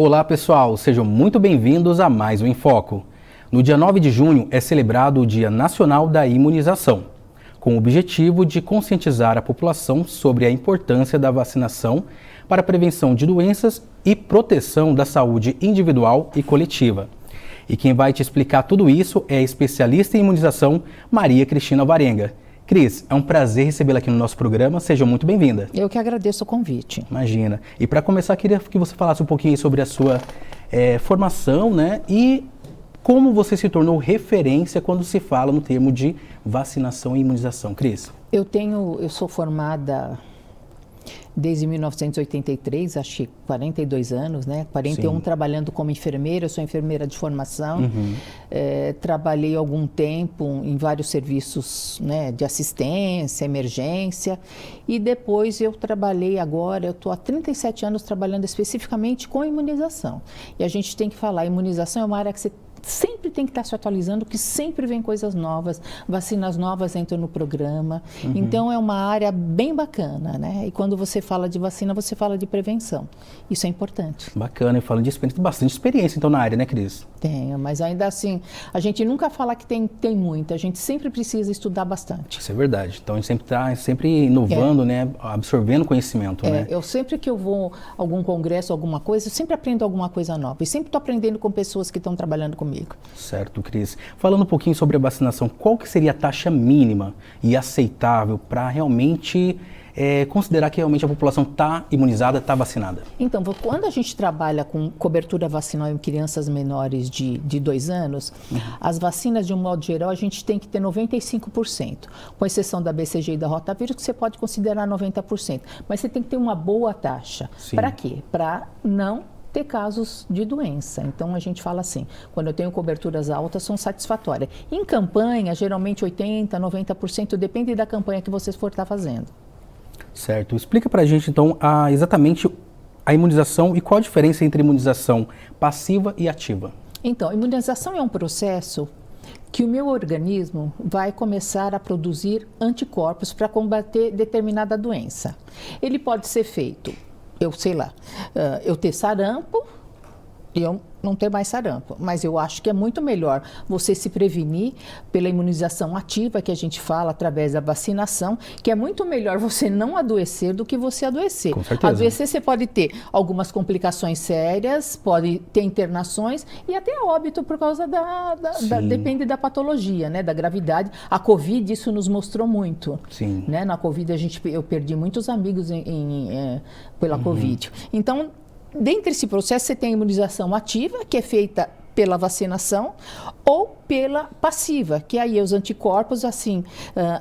Olá pessoal, sejam muito bem-vindos a mais um Em Foco. No dia 9 de junho é celebrado o Dia Nacional da Imunização, com o objetivo de conscientizar a população sobre a importância da vacinação para a prevenção de doenças e proteção da saúde individual e coletiva. E quem vai te explicar tudo isso é a especialista em imunização, Maria Cristina Alvarenga. Cris, é um prazer recebê-la aqui no nosso programa, seja muito bem-vinda. Eu que agradeço o convite. Imagina. E para começar, queria que você falasse um pouquinho sobre a sua formação, né? E como você se tornou referência quando se fala no termo de vacinação e imunização. Cris? Eu sou formada desde 1983, acho que 42 anos, né? 41 Sim. Trabalhando como enfermeira, eu sou enfermeira de formação. Trabalhei algum tempo em vários serviços, né, de assistência, emergência. E depois eu estou há 37 anos trabalhando especificamente com imunização. E a gente tem que falar, imunização é uma área que você sempre tem que estar se atualizando, que sempre vem coisas novas, vacinas novas entram no programa. Então é uma área bem bacana, né? E quando você fala de vacina, você fala de prevenção. Isso é importante. Bacana, e falando de experiência, tem bastante experiência então na área, né, Cris? Tem, mas ainda assim, a gente nunca fala que tem muita, a gente sempre precisa estudar bastante. Isso é verdade. Então a gente sempre está inovando, né? Absorvendo conhecimento, né? Eu sempre que eu vou a algum congresso, alguma coisa, eu sempre aprendo alguma coisa nova. E sempre estou aprendendo com pessoas que estão trabalhando comigo. Certo, Cris. Falando um pouquinho sobre a vacinação, qual que seria a taxa mínima e aceitável para realmente considerar que realmente a população está imunizada, está vacinada? Então, quando a gente trabalha com cobertura vacinal em crianças menores de 2 anos, as vacinas, de um modo geral, a gente tem que ter 95%, com exceção da BCG e da rotavírus, que você pode considerar 90%. Mas você tem que ter uma boa taxa. Para quê? Para não ter casos de doença. Então, a gente fala assim, quando eu tenho coberturas altas, são satisfatórias. Em campanha, geralmente 80%, 90%, depende da campanha que você for estar fazendo. Certo. Explica pra gente, então, exatamente a imunização e qual a diferença entre imunização passiva e ativa. Então, a imunização é um processo que o meu organismo vai começar a produzir anticorpos para combater determinada doença. Ele pode ser feito, eu ter sarampo e eu não ter mais sarampo. Mas eu acho que é muito melhor você se prevenir pela imunização ativa, que a gente fala através da vacinação, que é muito melhor você não adoecer do que você adoecer. Com certeza. Adoecer você pode ter algumas complicações sérias, pode ter internações e até óbito por causa depende da patologia, né, da gravidade. A Covid, isso nos mostrou muito. Sim. Né? Na Covid, eu perdi muitos amigos pela Covid. Então, dentro desse processo, você tem a imunização ativa, que é feita pela vacinação, ou pela passiva, que aí os anticorpos, assim,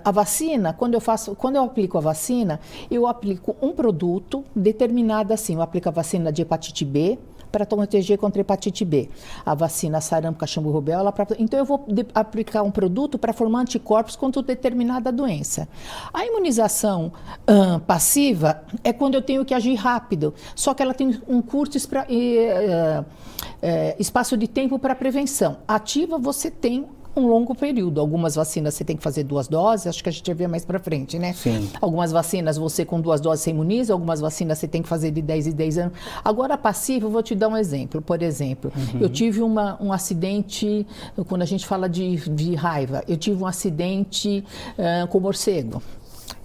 a vacina, quando eu aplico a vacina, eu aplico um produto determinado assim, eu aplico a vacina de hepatite B, para proteger contra hepatite B. A vacina sarampo, cachumba, rubéola, então eu vou aplicar um produto para formar anticorpos contra determinada doença. A imunização passiva é quando eu tenho que agir rápido, só que ela tem um curto espaço de tempo para prevenção. Ativa, você tem um longo período. Algumas vacinas você tem que fazer 2 doses, acho que a gente vai ver mais para frente, né? Sim. Algumas vacinas você com 2 doses se imuniza, algumas vacinas você tem que fazer de 10 em 10 anos. Agora, a passiva, eu vou te dar um exemplo. Por exemplo, eu tive um acidente, quando a gente fala de raiva, eu tive um acidente com morcego.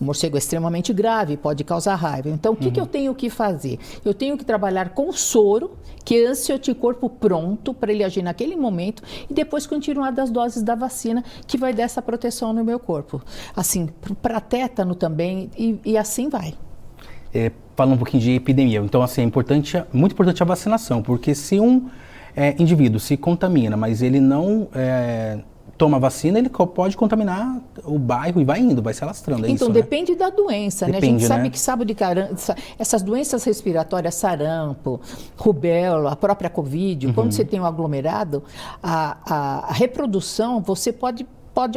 O morcego é extremamente grave, pode causar raiva. Então, o que eu tenho que fazer? Eu tenho que trabalhar com soro, que é esse anticorpo pronto para ele agir naquele momento e depois continuar das doses da vacina que vai dar essa proteção no meu corpo. Assim, para tétano também e assim vai. Falando um pouquinho de epidemia, então assim, muito importante a vacinação, porque se um indivíduo se contamina, mas ele não toma vacina, ele pode contaminar o bairro e vai se alastrando. Então, depende da doença, né? A gente sabe que essas doenças respiratórias, sarampo, rubéola, a própria Covid, quando você tem um aglomerado, a reprodução, você pode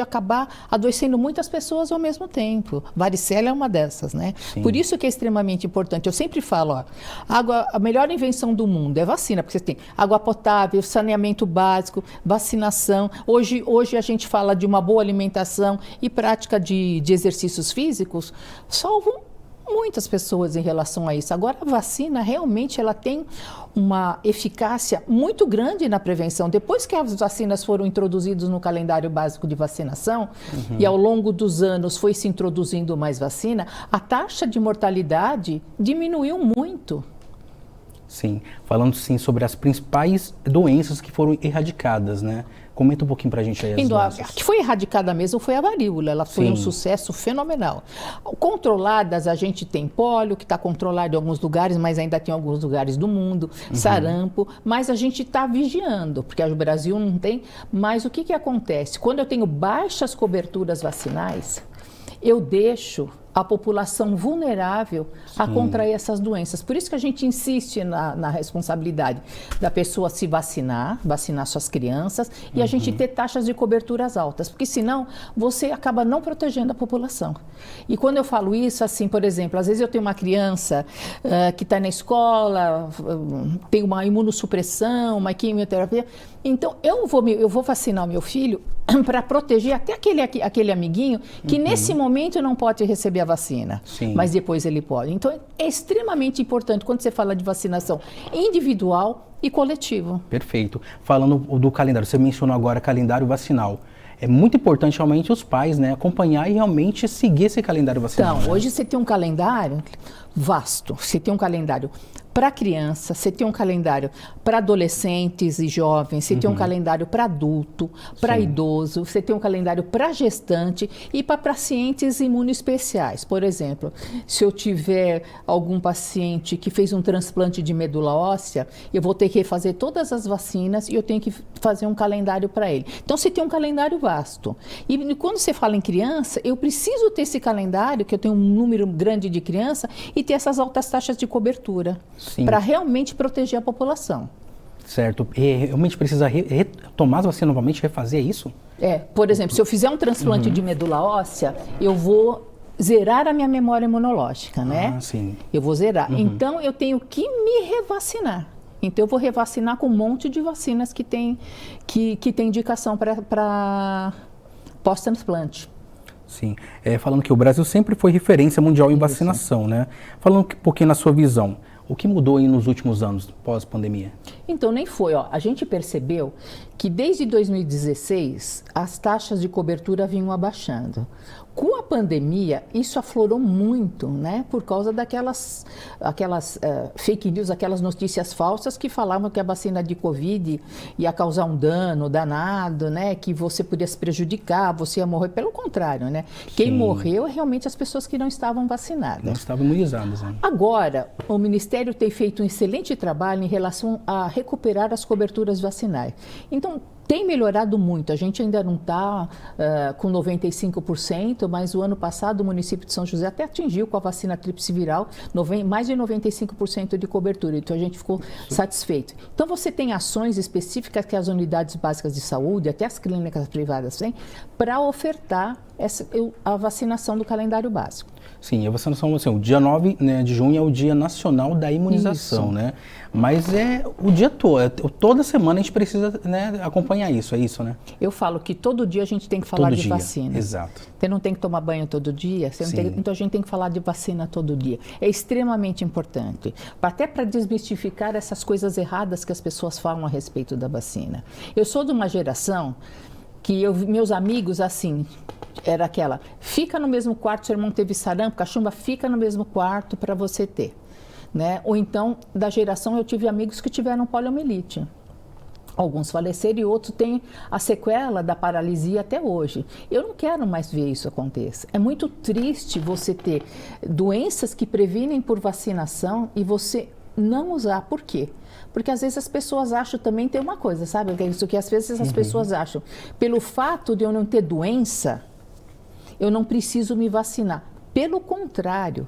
acabar adoecendo muitas pessoas ao mesmo tempo. Varicela é uma dessas, né? Sim. Por isso que é extremamente importante. Eu sempre falo, a melhor invenção do mundo é vacina, porque você tem água potável, saneamento básico, vacinação. Hoje a gente fala de uma boa alimentação e prática de exercícios físicos, salvam muitas pessoas em relação a isso. Agora, a vacina realmente ela tem uma eficácia muito grande na prevenção. Depois que as vacinas foram introduzidas no calendário básico de vacinação e ao longo dos anos foi se introduzindo mais vacina, a taxa de mortalidade diminuiu muito. Sim, falando sim sobre as principais doenças que foram erradicadas, né? Comenta um pouquinho pra gente aí as doenças. A que foi erradicada mesmo foi a varíola, ela foi um sucesso fenomenal. Controladas, a gente tem pólio, que está controlado em alguns lugares, mas ainda tem alguns lugares do mundo, sarampo, mas a gente está vigiando, porque o Brasil não tem. Mas o que acontece? Quando eu tenho baixas coberturas vacinais, eu deixo a população vulnerável a contrair essas doenças. Por isso que a gente insiste na responsabilidade da pessoa se vacinar suas crianças e a gente ter taxas de coberturas altas, porque senão você acaba não protegendo a população. E quando eu falo isso, assim, por exemplo, às vezes eu tenho uma criança que está na escola, tem uma imunossupressão, uma quimioterapia, então eu vou vacinar o meu filho para proteger até aquele amiguinho que nesse momento não pode receber a vacina, mas depois ele pode. Então é extremamente importante quando você fala de vacinação individual e coletivo. Perfeito. Falando do calendário, você mencionou agora calendário vacinal. É muito importante realmente os pais, né, acompanhar e realmente seguir esse calendário vacinal. Então, hoje você tem um calendário vasto, você tem um calendário para criança, você tem um calendário para adolescentes e jovens, você tem um calendário para adulto, para idoso, você tem um calendário para gestante e para pacientes imunoespeciais. Por exemplo, se eu tiver algum paciente que fez um transplante de medula óssea, eu vou ter que refazer todas as vacinas e eu tenho que fazer um calendário para ele. Então, você tem um calendário vasto. E quando você fala em criança, eu preciso ter esse calendário, que eu tenho um número grande de criança, e ter essas altas taxas de cobertura. Para realmente proteger a população. Certo. E realmente precisa retomar as vacinas novamente, refazer isso? Por exemplo, se eu fizer um transplante de medula óssea, eu vou zerar a minha memória imunológica, né? Sim. Eu vou zerar. Então, eu tenho que me revacinar. Então, eu vou revacinar com um monte de vacinas que tem indicação para pós-transplante. Sim. Falando que o Brasil sempre foi referência mundial em vacinação, né? Falando um pouquinho na sua visão, o que mudou aí nos últimos anos, pós-pandemia? Então, nem foi. A gente percebeu que desde 2016 as taxas de cobertura vinham abaixando. Com a pandemia, isso aflorou muito, né? Por causa daquelas fake news, aquelas notícias falsas que falavam que a vacina de Covid ia causar um dano danado, né? Que você podia se prejudicar, você ia morrer. Pelo contrário, né? Quem morreu é realmente as pessoas que não estavam vacinadas. Não estavam imunizadas, né? Agora, o Ministério tem feito um excelente trabalho em relação a recuperar as coberturas vacinais. Então, tem melhorado muito, a gente ainda não está com 95%, mas o ano passado o município de São José até atingiu com a vacina tríplice viral mais de 95% de cobertura, então a gente ficou satisfeito. Então você tem ações específicas que as unidades básicas de saúde, até as clínicas privadas têm, para ofertar a vacinação do calendário básico. Sim, a vacinação, assim, o dia 9, né, de junho é o Dia Nacional da Imunização, né? Mas é o dia todo, toda semana a gente precisa, né, acompanhar isso, é isso, né? Eu falo que todo dia a gente tem que falar de vacina. Exato. Você não tem que tomar banho todo dia, então a gente tem que falar de vacina todo dia. É extremamente importante, até para desmistificar essas coisas erradas que as pessoas falam a respeito da vacina. Eu sou de uma geração que meus amigos, assim, era aquela, fica no mesmo quarto, seu irmão teve sarampo, cachumba, fica no mesmo quarto para você ter, né? Ou então, da geração, eu tive amigos que tiveram poliomielite. Alguns faleceram e outros têm a sequela da paralisia até hoje. Eu não quero mais ver isso acontecer. É muito triste você ter doenças que previnem por vacinação e você não usar. Por quê? Porque às vezes as pessoas acham também, tem uma coisa, sabe? Isso que às vezes as pessoas acham. Pelo fato de eu não ter doença, eu não preciso me vacinar. Pelo contrário,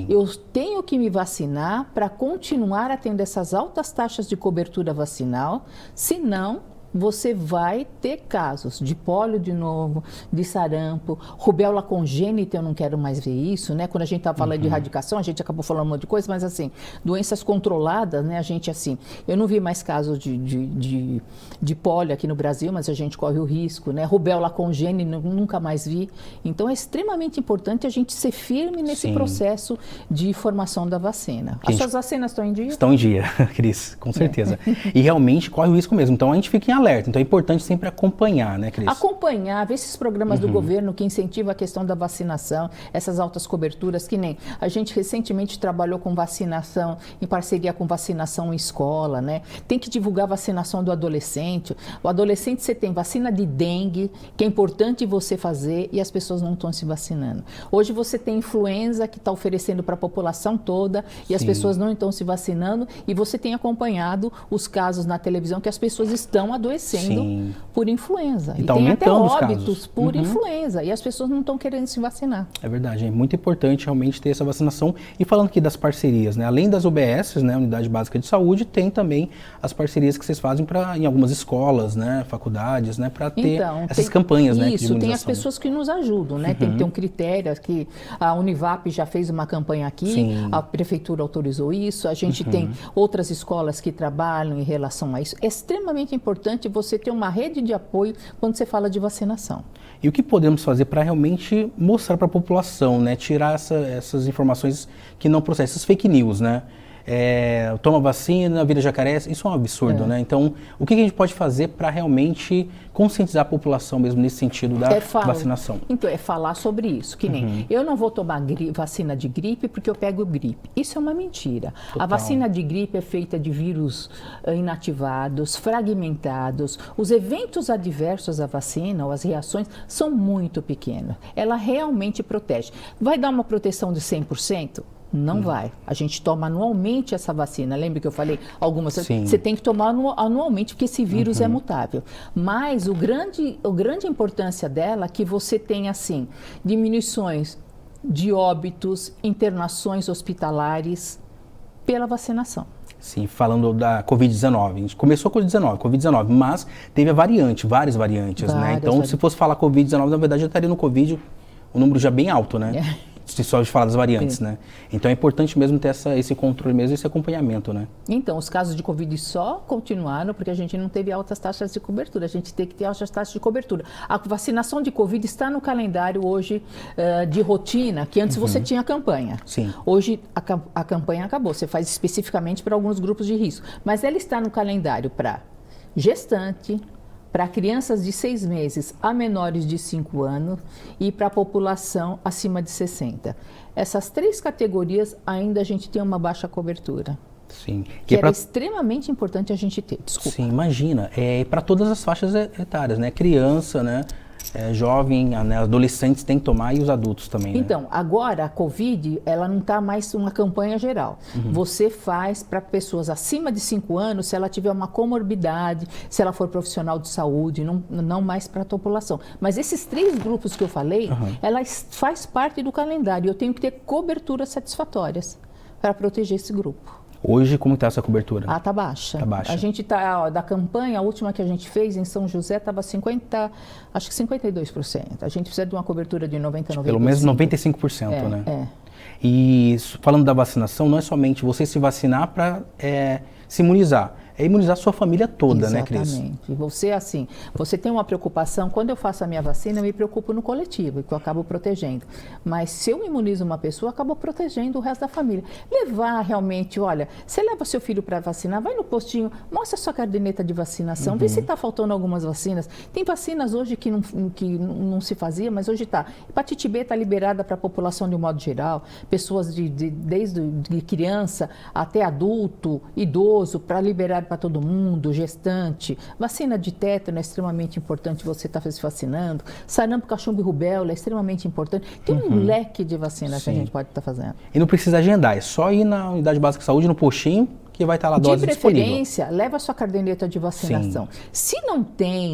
eu tenho que me vacinar para continuar a tendo essas altas taxas de cobertura vacinal, senão você vai ter casos de pólio de novo, de sarampo, rubéola congênita, eu não quero mais ver isso, né? Quando a gente estava falando de erradicação, a gente acabou falando um monte de coisa, mas assim, doenças controladas, né? A gente assim, eu não vi mais casos de pólio aqui no Brasil, mas a gente corre o risco, né? Rubéola congênita, nunca mais vi. Então é extremamente importante a gente ser firme nesse processo de formação da vacina. As suas vacinas estão em dia? Estão em dia, Cris, com certeza. E realmente corre o risco mesmo. Então a gente fica em alerta. Então é importante sempre acompanhar, né, Cris? Acompanhar, ver esses programas do governo que incentivam a questão da vacinação, essas altas coberturas, que nem a gente recentemente trabalhou com vacinação, em parceria com vacinação em escola, né? Tem que divulgar a vacinação do adolescente. O adolescente, você tem vacina de dengue, que é importante você fazer, e as pessoas não estão se vacinando. Hoje você tem influenza que está oferecendo para a população toda e as pessoas não estão se vacinando, e você tem acompanhado os casos na televisão que as pessoas estão adoecendo por influenza. Então, e tem até óbitos por influenza, e as pessoas não estão querendo se vacinar. É verdade, é muito importante realmente ter essa vacinação. E falando aqui das parcerias, né? Além das UBSs, né, Unidade Básica de Saúde, tem também as parcerias que vocês fazem em algumas escolas, né, faculdades, né, para ter essas campanhas, né, de imunização. Tem as pessoas que nos ajudam, né? Tem que ter um critério, que a Univap já fez uma campanha aqui, a prefeitura autorizou isso, a gente tem outras escolas que trabalham em relação a isso. É extremamente importante você ter uma rede de apoio quando você fala de vacinação. E o que podemos fazer para realmente mostrar para a população, né, tirar essas informações que não processam, essas fake news, né? Toma vacina, vira jacaré, isso é um absurdo, né? Então, o que a gente pode fazer para realmente conscientizar a população mesmo nesse sentido da vacinação? Então, é falar sobre isso, que nem eu não vou tomar vacina de gripe porque eu pego gripe. Isso é uma mentira. Total. A vacina de gripe é feita de vírus inativados, fragmentados. Os eventos adversos à vacina, ou as reações, são muito pequenos. Ela realmente protege. Vai dar uma proteção de 100%? Não vai. A gente toma anualmente essa vacina. Lembra que eu falei algumas? Você tem que tomar anualmente, porque esse vírus é mutável. Mas a grande importância dela é que você tem, assim, diminuições de óbitos, internações hospitalares pela vacinação. Sim, falando da Covid-19. A gente começou com a Covid-19, mas teve várias variantes, né? Então, se fosse falar Covid-19, na verdade, já estaria no Covid um número já bem alto, né? Se só de falar das variantes, né? Então é importante mesmo ter esse controle mesmo, esse acompanhamento, né? Então, os casos de Covid só continuaram porque a gente não teve altas taxas de cobertura. A gente tem que ter altas taxas de cobertura. A vacinação de Covid está no calendário hoje de rotina, que antes você tinha campanha. Sim. Hoje a campanha acabou. Você faz especificamente para alguns grupos de risco. Mas ela está no calendário para gestante, para crianças de 6 meses a menores de 5 anos e para a população acima de 60. Essas 3 categorias ainda a gente tem uma baixa cobertura. Sim. Que era extremamente importante a gente ter. Desculpa. Sim, imagina. Para todas as faixas etárias, né? Criança, né? Jovem, né? Adolescentes têm que tomar, e os adultos também, né? Então, agora a Covid, ela não está mais uma campanha geral. Você faz para pessoas acima de 5 anos, se ela tiver uma comorbidade, se ela for profissional de saúde, não mais para a população. Mas esses 3 grupos que eu falei, ela faz parte do calendário. Eu tenho que ter coberturas satisfatórias para proteger esse grupo. Hoje, como está essa cobertura? Tá baixa. Tá baixa. A gente está, da campanha, a última que a gente fez em São José, estava 52%. A gente precisa de uma cobertura de 90%, 95%. Pelo menos 95%, né? E falando da vacinação, não é somente você se vacinar para se imunizar. É imunizar a sua família toda, né, Cris? Exatamente. Você tem uma preocupação. Quando eu faço a minha vacina, eu me preocupo no coletivo, que eu acabo protegendo. Mas se eu imunizo uma pessoa, eu acabo protegendo o resto da família. Levar realmente, olha, você leva seu filho para vacinar, vai no postinho, mostra a sua caderneta de vacinação, vê se está faltando algumas vacinas. Tem vacinas hoje que não se fazia, mas hoje está. Hepatite B está liberada para a população de um modo geral, pessoas desde criança até adulto, idoso, para liberar para todo mundo, gestante. Vacina de tétano é extremamente importante você estar se vacinando. Sarampo, cachumba e rubéola é extremamente importante. Tem um leque de vacinas que a gente pode estar fazendo. E não precisa agendar, é só ir na Unidade Básica de Saúde, no postinho, que vai estar lá a dose disponível. De preferência, leva a sua caderneta de vacinação. Se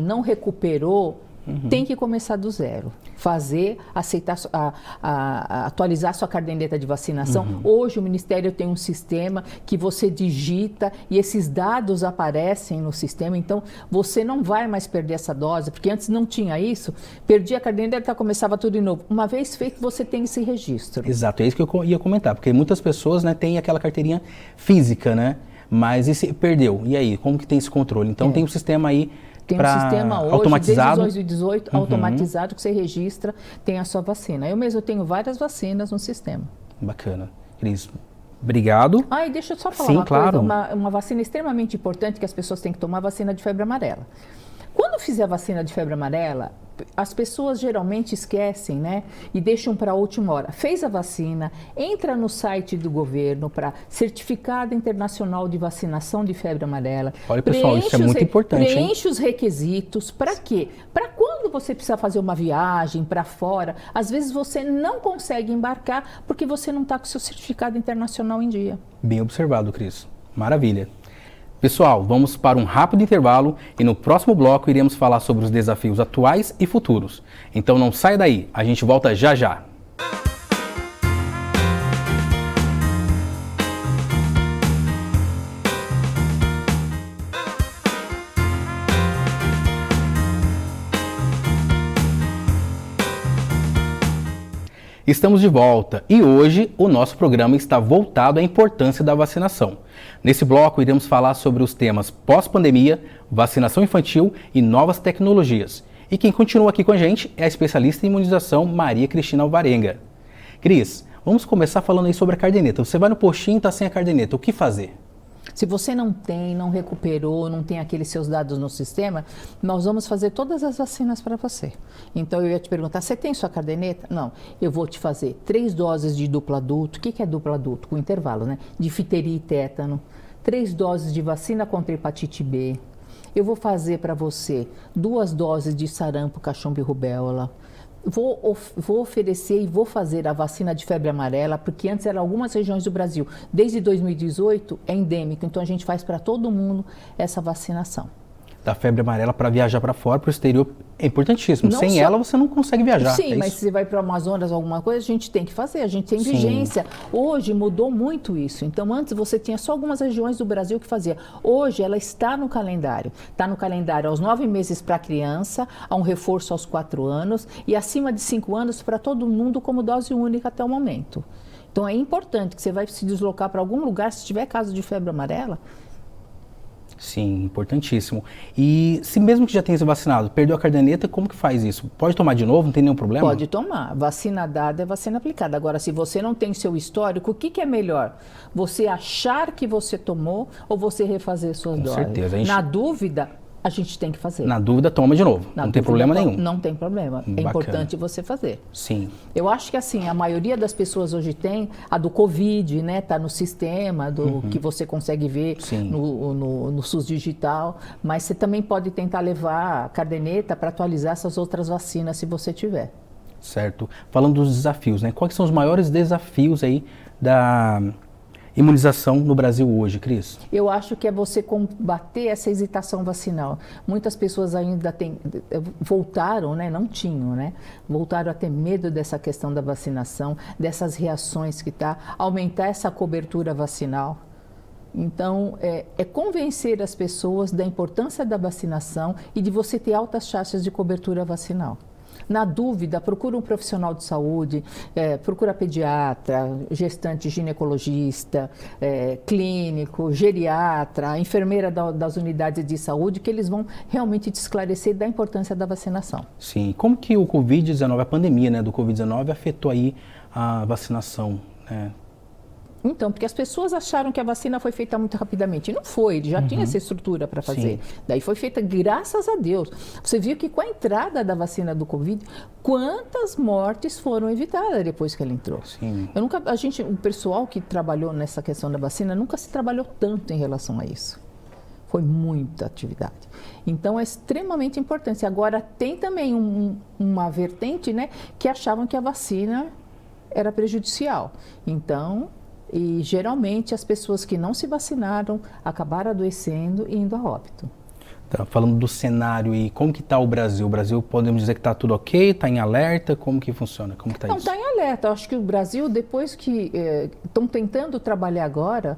não recuperou, tem que começar do zero. Fazer, aceitar, atualizar sua caderneta de vacinação. Hoje o Ministério tem um sistema que você digita e esses dados aparecem no sistema. Então, você não vai mais perder essa dose, porque antes não tinha isso. Perdi a caderneta, começava tudo de novo. Uma vez feito, você tem esse registro. Exato, é isso que eu ia comentar, porque muitas pessoas, né, têm aquela carteirinha física, né? Mas esse perdeu. E aí, como que tem esse controle? Então, tem um sistema aí. Tem um sistema hoje, automatizado. desde 2018, automatizado, que você registra, tem a sua vacina. Eu mesmo tenho várias vacinas no sistema. Bacana. Cris, obrigado. E deixa eu só falar Sim, uma claro. coisa. Uma vacina extremamente importante que as pessoas têm que tomar, a vacina de febre amarela. Quando fizer a vacina de febre amarela, as pessoas geralmente esquecem, né? E deixam para a última hora. Fez a vacina, entra no site do governo para Certificado Internacional de Vacinação de Febre Amarela. Olha, pessoal, isso é muito importante, preenche os requisitos. Para quê? Para quando você precisa fazer uma viagem para fora, às vezes você não consegue embarcar porque você não está com o seu certificado internacional em dia. Bem observado, Cris. Maravilha. Pessoal, vamos para um rápido intervalo e no próximo bloco iremos falar sobre os desafios atuais e futuros. Então não saia daí, a gente volta já já. Estamos de volta e hoje o nosso programa está voltado à importância da vacinação. Nesse bloco iremos falar sobre os temas pós-pandemia, vacinação infantil e novas tecnologias. E quem continua aqui com a gente é a especialista em imunização Maria Cristina Alvarenga. Cris, vamos começar falando aí sobre a caderneta. Você vai no postinho e está sem a caderneta, o que fazer? Se você não tem, não recuperou, não tem aqueles seus dados no sistema, nós vamos fazer todas as vacinas para você. Então, eu ia te perguntar, você tem sua caderneta? Não. Eu vou te fazer 3 doses de duplo adulto. O que é duplo adulto? Com intervalo, né? De difteria e tétano. 3 doses de vacina contra hepatite B. Eu vou fazer para você 2 doses de sarampo, cachumba e rubéola. Vou oferecer e vou fazer a vacina de febre amarela, porque antes eram algumas regiões do Brasil. Desde 2018 é endêmico, então a gente faz para todo mundo essa vacinação. Da febre amarela para viajar para fora, para o exterior, é importantíssimo. Sem ela você não consegue viajar. Sim, mas se você vai para o Amazonas ou alguma coisa, a gente tem que fazer, a gente tem vigência. Hoje mudou muito isso. Então antes você tinha só algumas regiões do Brasil que fazia. Hoje ela está no calendário. Está no calendário aos 9 meses para a criança, há um reforço aos 4 anos e acima de 5 anos para todo mundo como dose única até o momento. Então é importante que você vai se deslocar para algum lugar, se tiver caso de febre amarela. Sim, importantíssimo. E se mesmo que já tenha se vacinado, perdeu a caderneta, como que faz isso? Pode tomar de novo, não tem nenhum problema? Pode tomar. Vacina dada é vacina aplicada. Agora, se você não tem seu histórico, o que é melhor? Você achar que você tomou ou você refazer suas doses? Com certeza. Na dúvida, a gente tem que fazer. Na dúvida, toma de novo. Não tem problema nenhum. Não tem problema. É importante você fazer. Sim. Eu acho que assim, a maioria das pessoas hoje tem a do Covid, né? Tá no sistema, que você consegue ver no SUS digital. Mas você também pode tentar levar a caderneta para atualizar essas outras vacinas, se você tiver. Certo. Falando dos desafios, né? Quais são os maiores desafios aí da imunização no Brasil hoje, Cris? Eu acho que é você combater essa hesitação vacinal. Muitas pessoas ainda voltaram, né? Não tinham, né? Voltaram a ter medo dessa questão da vacinação, dessas reações que tá, aumentar essa cobertura vacinal. Então, é convencer as pessoas da importância da vacinação e de você ter altas taxas de cobertura vacinal. Na dúvida, procura um profissional de saúde, procura pediatra, gestante ginecologista, clínico, geriatra, enfermeira das unidades de saúde, que eles vão realmente te esclarecer da importância da vacinação. Sim. Como que o Covid-19, a pandemia, né, do Covid-19 afetou aí a vacinação, né? Então, porque as pessoas acharam que a vacina foi feita muito rapidamente. E não foi, ele já tinha essa estrutura para fazer. Sim. Daí foi feita, graças a Deus. Você viu que com a entrada da vacina do Covid, quantas mortes foram evitadas depois que ela entrou. Sim. O pessoal que trabalhou nessa questão da vacina, nunca se trabalhou tanto em relação a isso. Foi muita atividade. Então, é extremamente importante. Agora, tem também uma vertente, né, que achavam que a vacina era prejudicial. Então, e geralmente as pessoas que não se vacinaram acabaram adoecendo e indo a óbito. Tá falando do cenário e como que está o Brasil? O Brasil, podemos dizer que está tudo ok? Está em alerta? Como que funciona? Como que está isso? Não, está em alerta. Eu acho que o Brasil, depois que estão tentando trabalhar agora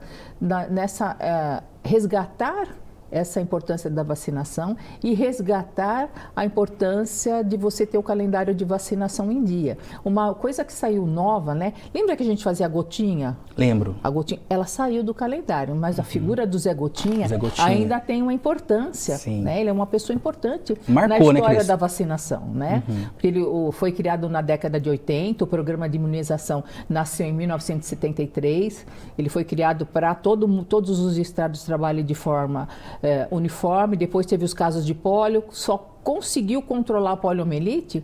nessa resgatar essa importância da vacinação e resgatar a importância de você ter o calendário de vacinação em dia. Uma coisa que saiu nova, né? Lembra que a gente fazia a gotinha? Lembro. A gotinha, ela saiu do calendário, mas a figura do Zé Gotinha, ainda tem uma importância. Sim. Né? Ele é uma pessoa importante Marcou, na história né, da vacinação. Né? Porque ele foi criado na década de 80, o programa de imunização nasceu em 1973, ele foi criado para todos os estados trabalhem de forma uniforme, depois teve os casos de pólio, só conseguiu controlar a poliomielite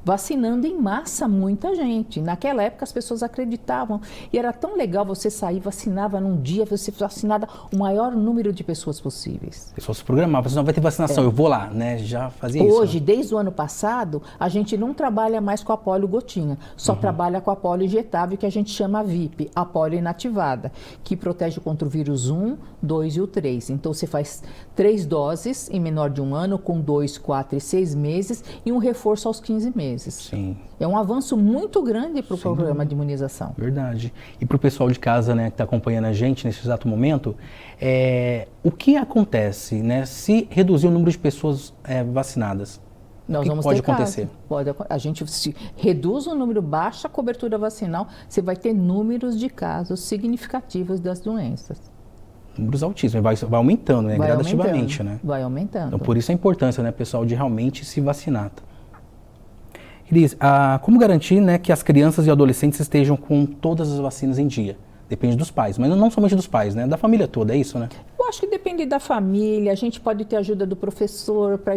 vacinando em massa muita gente. Naquela época as pessoas acreditavam e era tão legal você sair, vacinava num dia, você vacinava o maior número de pessoas possíveis. Pessoas se programavam, não vai ter vacinação, eu vou lá, né? Já fazia isso. Hoje, desde o ano passado, a gente não trabalha mais com a polio gotinha, só trabalha com a polio injetável, que a gente chama VIP, a polio inativada, que protege contra o vírus 1, 2 e o 3. Então você faz 3 doses em menor de 1 ano, com 2, 4 e 6 meses e um reforço aos 15 meses. Sim. É um avanço muito grande para o programa de imunização. Verdade. E para o pessoal de casa, né, que está acompanhando a gente nesse exato momento, o que acontece, né, se reduzir o número de pessoas vacinadas? Nós vamos pode ter acontecer? A gente se reduz o número, baixa a cobertura vacinal, você vai ter números de casos significativos das doenças. Números altíssimos, vai aumentando, né, gradativamente, né? Vai aumentando. Então, por isso a importância, né, pessoal, de realmente se vacinar. Elis, como garantir, né, que as crianças e adolescentes estejam com todas as vacinas em dia? Depende dos pais, mas não somente dos pais, né? Da família toda, é isso, né? Eu acho que depende da família, a gente pode ter ajuda do professor para,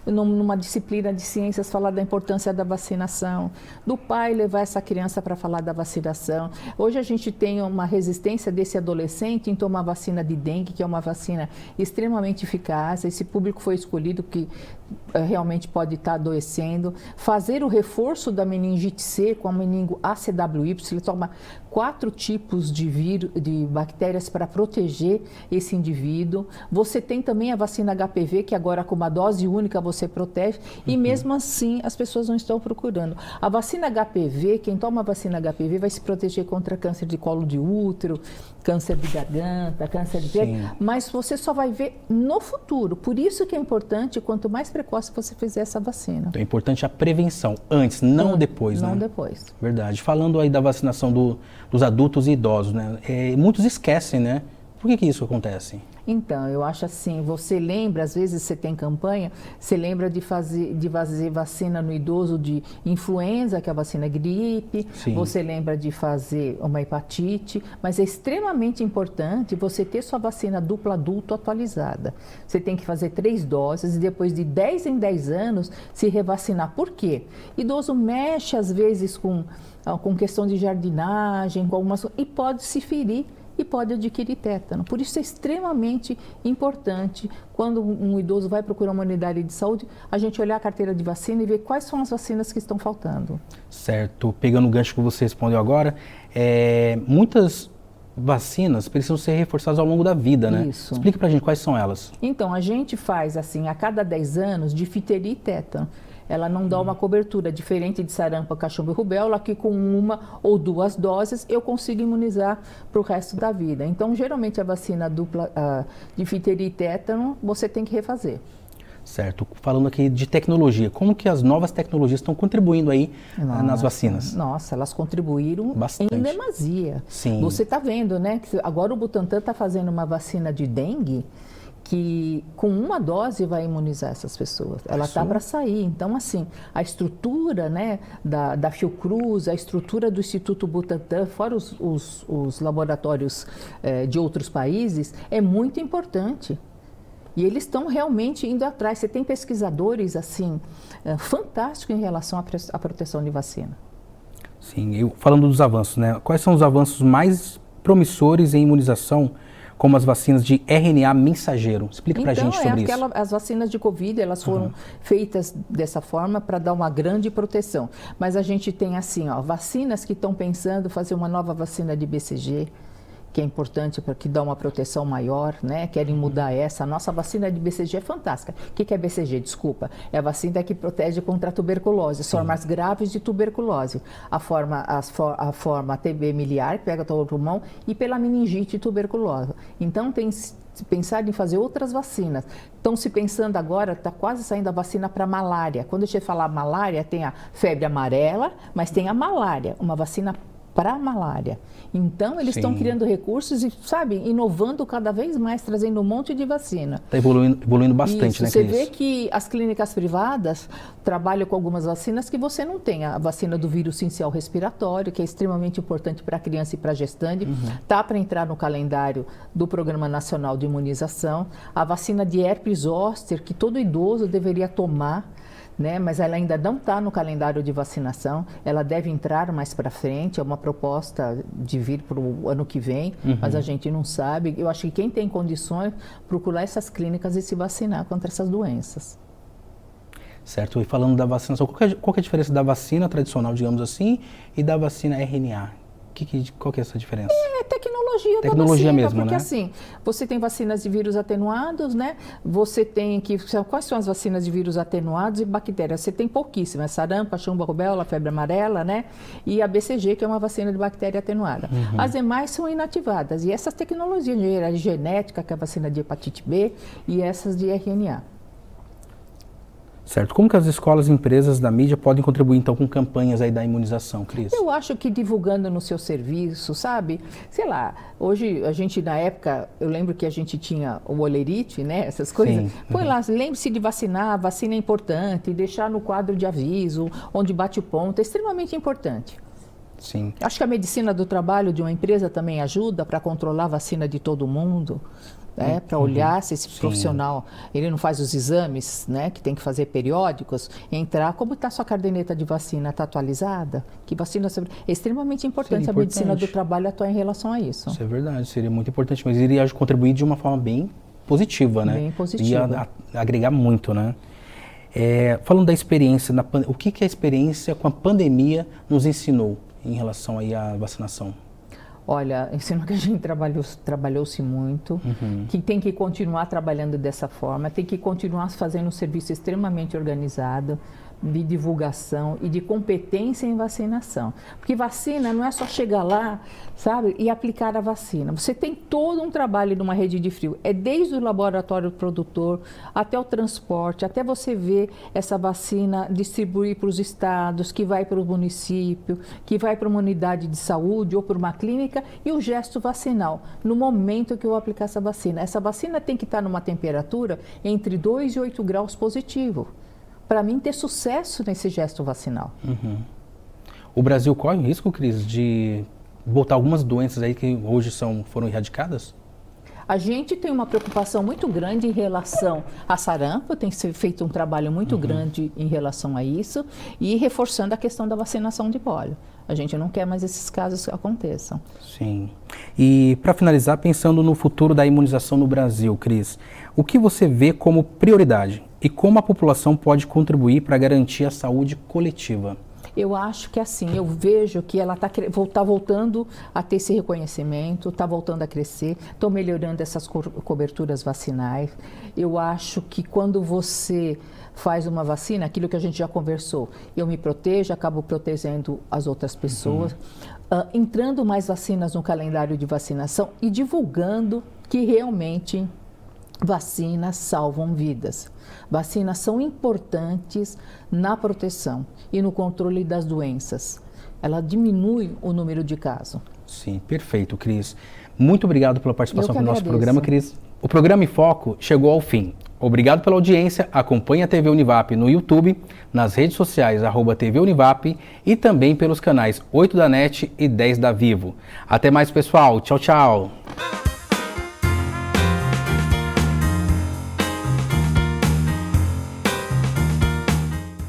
numa disciplina de ciências, falar da importância da vacinação, do pai levar essa criança para falar da vacinação. Hoje a gente tem uma resistência desse adolescente em tomar vacina de dengue, que é uma vacina extremamente eficaz, esse público foi escolhido que realmente pode estar adoecendo. Fazer o reforço da meningite C com a meningo ACWY, ele toma 4 tipos de bactérias para proteger esse indivíduo. Você tem também a vacina HPV, que agora com uma dose única você protege, e mesmo assim as pessoas não estão procurando. A vacina HPV, quem toma a vacina HPV vai se proteger contra câncer de colo de útero, câncer de garganta, câncer de pele, mas você só vai ver no futuro. Por isso que é importante, quanto mais precoce você fizer essa vacina. Então é importante a prevenção, antes, não depois, né? Não depois. Verdade. Falando aí da vacinação dos adultos e idosos, né? Muitos esquecem, né? Por que isso acontece? Então, eu acho assim, você lembra, às vezes você tem campanha, você lembra de fazer vacina no idoso de influenza, que é a vacina gripe, você lembra de fazer uma hepatite, mas é extremamente importante você ter sua vacina dupla adulto atualizada. Você tem que fazer 3 doses e depois de 10 em 10 anos se revacinar. Por quê? Idoso mexe às vezes com questão de jardinagem, com algumas, e pode se ferir e pode adquirir tétano. Por isso é extremamente importante, quando um idoso vai procurar uma unidade de saúde, a gente olhar a carteira de vacina e ver quais são as vacinas que estão faltando. Certo. Pegando o gancho que você respondeu agora, muitas vacinas precisam ser reforçadas ao longo da vida, né? Isso. Explica pra gente quais são elas. Então, a gente faz assim, a cada 10 anos, difteria e tétano. Ela não dá uma cobertura, diferente de sarampo, cachumba e rubéola, que com 1 ou 2 doses eu consigo imunizar para o resto da vida. Então, geralmente a vacina dupla de difteria e tétano, você tem que refazer. Certo. Falando aqui de tecnologia, como que as novas tecnologias estão contribuindo aí nas vacinas? Nossa, elas contribuíram bastante. Em demasia. Sim. Você está vendo, né? Que agora o Butantan está fazendo uma vacina de dengue, que com 1 dose vai imunizar essas pessoas. Ela está para sair. Então, assim, a estrutura, né, da Fiocruz, a estrutura do Instituto Butantan, fora os laboratórios de outros países, é muito importante. E eles estão realmente indo atrás. Você tem pesquisadores, assim, fantásticos em relação à proteção de vacina. Sim, falando dos avanços, né? Quais são os avanços mais promissores em imunização, como as vacinas de RNA mensageiro? Explica pra gente sobre isso. As vacinas de Covid, elas foram feitas dessa forma para dar uma grande proteção. Mas a gente tem assim, vacinas que estão pensando fazer uma nova vacina de BCG, que é importante para que dá uma proteção maior, né? Querem mudar essa. A nossa vacina de BCG é fantástica. O que é BCG? Desculpa. É a vacina que protege contra a tuberculose, as formas graves de tuberculose. A forma TB miliar, que pega todo o pulmão, e pela meningite tuberculosa. Então, tem pensado em fazer outras vacinas. Estão se pensando agora, está quase saindo a vacina para malária. Quando a gente falar malária, tem a febre amarela, mas tem a malária, uma vacina para a malária. Então, eles estão criando recursos e, sabe, inovando cada vez mais, trazendo um monte de vacina. Está evoluindo bastante, isso, né, você Cris? vê que as clínicas privadas trabalham com algumas vacinas que você não tem. A vacina do vírus sincicial respiratório, que é extremamente importante para a criança e para a gestante, está para entrar no calendário do Programa Nacional de Imunização. A vacina de herpes zoster, que todo idoso deveria tomar, né? Mas ela ainda não está no calendário de vacinação, ela deve entrar mais para frente, é uma proposta de vir para o ano que vem, mas a gente não sabe. Eu acho que quem tem condições, procurar essas clínicas e se vacinar contra essas doenças. Certo, e falando da vacinação, qual que é a diferença da vacina tradicional, digamos assim, e da vacina RNA? Qual que é essa diferença? É tecnologia da vacina, mesmo, porque assim, você tem vacinas de vírus atenuados, né? Você tem quais são as vacinas de vírus atenuados e bactérias? Você tem pouquíssimas, sarampo, chumbo, rubéola, febre amarela, né? E a BCG, que é uma vacina de bactéria atenuada. As demais são inativadas, e essas tecnologias de engenharia genética, que é a vacina de hepatite B, e essas de RNA. Certo. Como que as escolas e empresas da mídia podem contribuir, então, com campanhas aí da imunização, Cris? Eu acho que divulgando no seu serviço, sabe? Sei lá, hoje a gente, na época, eu lembro que a gente tinha o olerite, né? Essas coisas. Põe lá, lembre-se de vacinar, a vacina é importante, deixar no quadro de aviso, onde bate o ponto, é extremamente importante. Sim. Acho que a medicina do trabalho de uma empresa também ajuda para controlar a vacina de todo mundo. Para olhar se esse profissional, ele não faz os exames, né, que tem que fazer periódicos, entrar, como está a sua caderneta de vacina, está atualizada? Que vacina é extremamente importante a medicina do trabalho atuar em relação a isso. Isso é verdade, seria muito importante, mas iria contribuir de uma forma bem positiva, né? Bem positiva. Ia agregar muito, né? Falando da experiência, o que a experiência com a pandemia nos ensinou em relação aí à vacinação? Olha, ensinou que a gente trabalhou-se muito, que tem que continuar trabalhando dessa forma, tem que continuar fazendo um serviço extremamente organizado, de divulgação e de competência em vacinação. Porque vacina não é só chegar lá, sabe, e aplicar a vacina. Você tem todo um trabalho numa rede de frio. É desde o laboratório produtor, até o transporte, até você ver essa vacina distribuir para os estados, que vai para o município, que vai para uma unidade de saúde ou para uma clínica, e o gesto vacinal, no momento que eu vou aplicar essa vacina. Essa vacina tem que estar numa temperatura entre 2 e 8 graus positivo, para mim ter sucesso nesse gesto vacinal. O Brasil corre o risco, Cris, de voltar algumas doenças aí que hoje foram erradicadas? A gente tem uma preocupação muito grande em relação a sarampo, tem feito um trabalho muito grande em relação a isso, e reforçando a questão da vacinação de pólio. A gente não quer mais esses casos que aconteçam. Sim. E para finalizar, pensando no futuro da imunização no Brasil, Cris, o que você vê como prioridade e como a população pode contribuir para garantir a saúde coletiva? Eu acho que assim, eu vejo que ela está voltando a ter esse reconhecimento, está voltando a crescer, estão melhorando essas coberturas vacinais. Eu acho que quando você faz uma vacina, aquilo que a gente já conversou, eu me protejo, acabo protegendo as outras pessoas, entrando mais vacinas no calendário de vacinação e divulgando que realmente vacinas salvam vidas. Vacinas são importantes na proteção e no controle das doenças. Ela diminui o número de casos. Sim, perfeito, Cris. Muito obrigado pela participação no nosso programa, Cris. O programa Em Foco chegou ao fim. Obrigado pela audiência. Acompanhe a TV Univap no YouTube, nas redes sociais @TV Univap e também pelos canais 8 da NET e 10 da Vivo. Até mais, pessoal. Tchau, tchau.